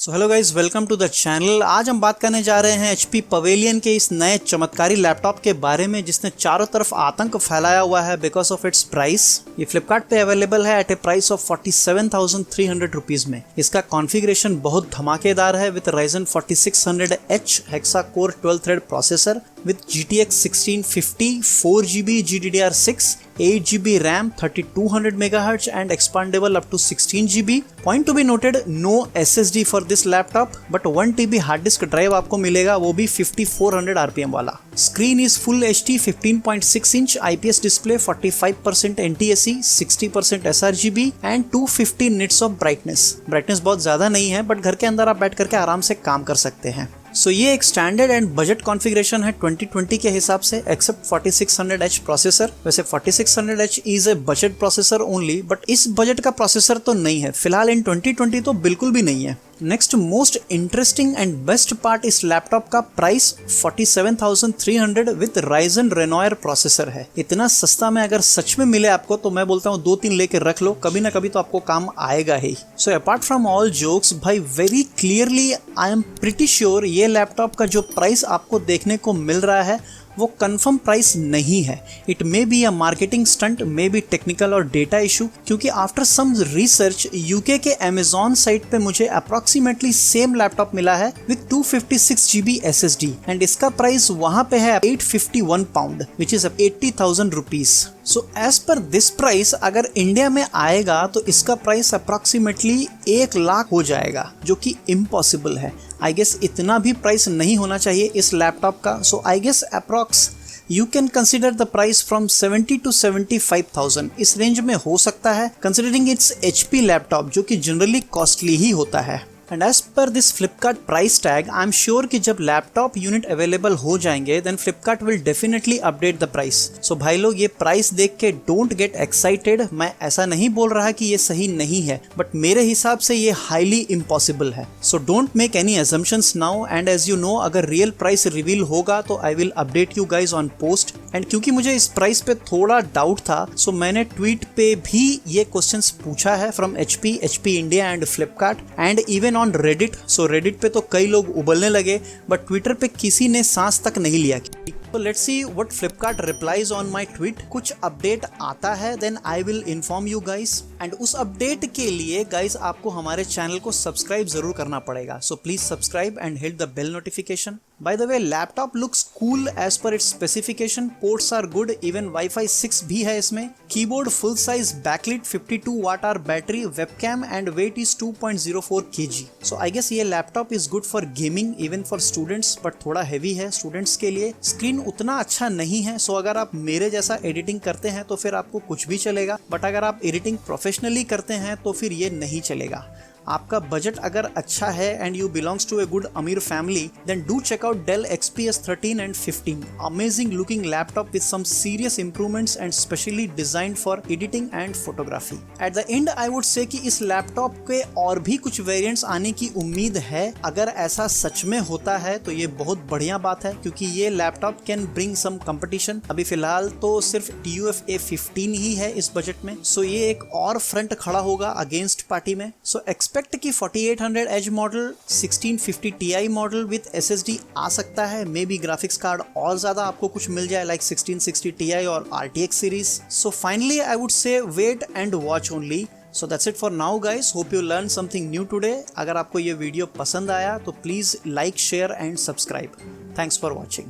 So hello guys, welcome to the channel. आज हम बात करने जा रहे हैं HP पवेलियन के इस नए चमत्कारी लैपटॉप के बारे में जिसने चारों तरफ आतंक फैलाया हुआ है बिकॉज ऑफ इट्स प्राइस। ये फ्लिपकार्ट पे अवेलेबल है at a price of 47,300 rupees में। इसका कॉन्फ़िगरेशन बहुत धमाकेदार है with Ryzen 4600H hexa core 12 thread processor with GTX 1650, 4GB GDDR6, 8GB RAM, 3200 MHz and expandable up to 16GB. Point to be noted, no SSD for this laptop, but 1TB hard disk drive आपको मिलेगा, वो भी 5400 RPM वाला। Screen is Full HD 15.6 inch IPS display, 45% NTSC, 60% sRGB and 250 nits of brightness। Brightness बहुत ज्यादा नहीं है but घर के अंदर आप बैठ करके आराम से काम कर सकते हैं। सो ये एक स्टैंडर्ड एंड बजट कॉन्फ़िगरेशन है 2020 के हिसाब से एक्सेप्ट 4600H प्रोसेसर। वैसे 4600H is a budget processor only, but इस बजट का प्रोसेसर तो नहीं है फिलहाल इन 2020, तो बिल्कुल भी नहीं है। Next most interesting and best part इस लैपटॉप का price 47,300 with Ryzen Renoir processor है। इतना सस्ता में अगर सच में मिले आपको तो मैं बोलता हूँ 2-3 लेके रख लो, कभी ना कभी तो आपको काम आएगा ही। So apart from all jokes भाई, very clearly I am pretty sure ये लैपटॉप का जो प्राइस आपको देखने को मिल रहा है वो कंफर्म प्राइस नहीं है। It may be a marketing stunt, may be technical और डेटा इशू, क्योंकि आफ्टर सम रिसर्च यूके के अमेजॉन साइट पे मुझे अप्रोक्सीमेटली सेम लैपटॉप मिला है विद 256GB SSD एंड इसका प्राइस वहां पे है 851 pound which is 80,000 rupees. So as per this price अगर इंडिया में आएगा तो इसका प्राइस अप्रोक्सीमेटली 1 लाख हो जाएगा, जो कि इम्पॉसिबल है। आई गेस इतना भी प्राइस नहीं होना चाहिए इस लैपटॉप का। So I guess approx you can consider the price from 70 to 75,000, इस रेंज में हो सकता है कंसिडरिंग इट्स HP लैपटॉप जो कि जनरली कॉस्टली ही होता है। And as per this Flipkart price tag I am sure कि जब लैपटॉप यूनिट अवेलेबल हो जाएंगे then Flipkart will definitely update the price. So भाई लोग, ये प्राइस देख के डोंट गेट एक्साइटेड। मैं ऐसा नहीं बोल रहा कि ये सही नहीं है, बट मेरे हिसाब से ये हाईली इम्पॉसिबल है। So don't make any assumptions now, and as you know अगर रियल प्राइस रिवील होगा तो I will update you guys on post. And क्योंकि मुझे इस प्राइस पे थोड़ा डाउट था, सो मैंने ट्वीट पे भी ये क्वेश्चंस पूछा है from HP India and Flipkart and even on Reddit. So Reddit पे तो कई लोग उबलने लगे बट ट्विटर पे किसी ने सांस तक नहीं लिया। तो let's see what Flipkart replies on my tweet. कुछ अपडेट आता है then I will inform you guys, and उस अपडेट के लिए गाइस आपको हमारे चैनल को सब्सक्राइब जरूर करना पड़ेगा। So please subscribe and hit the bell notification. By the way, laptop looks cool as per its specification. Ports are good, even Wi-Fi 6 भी है इसमें। Keyboard full size backlit, 52 watt hour battery, webcam and weight is 2.04 kg। So I guess ये laptop is good for gaming, even for students, but थोड़ा heavy है students के लिए। Screen उतना अच्छा नहीं है, सो अगर आप मेरे जैसा एडिटिंग करते हैं तो फिर आपको कुछ भी चलेगा, बट अगर आप एडिटिंग प्रोफेशनली करते हैं तो फिर ये नहीं चलेगा। आपका बजट अगर अच्छा है and you belongs to a good अमीर family then do check out Dell XPS 13 and 15, amazing looking laptop with some serious improvements and specially designed for editing and photography. At the end I would say कि इस laptop के और भी कुछ variants आने की उम्मीद है। अगर ऐसा सच में होता है तो ये बहुत बढ़िया बात है, क्योंकि ये laptop can bring some competition. अभी फिलहाल तो सिर्फ TUF A15 ही है इस बजट में, सो ये एक और फ्रंट खड़ा होगा अगेंस्ट पार्टी में। सो एक्सपेक्ट कि 4800H model, 1650 Ti model with SSD आ सकता है। मे बी ग्राफिक्स कार्ड और ज्यादा आपको कुछ मिल जाए लाइक 1660 Ti और RTX series. So finally I would say wait and watch only. So that's it for now guys, hope you learned something new today. अगर आपको ये वीडियो पसंद आया तो please like, share and subscribe. Thanks for watching.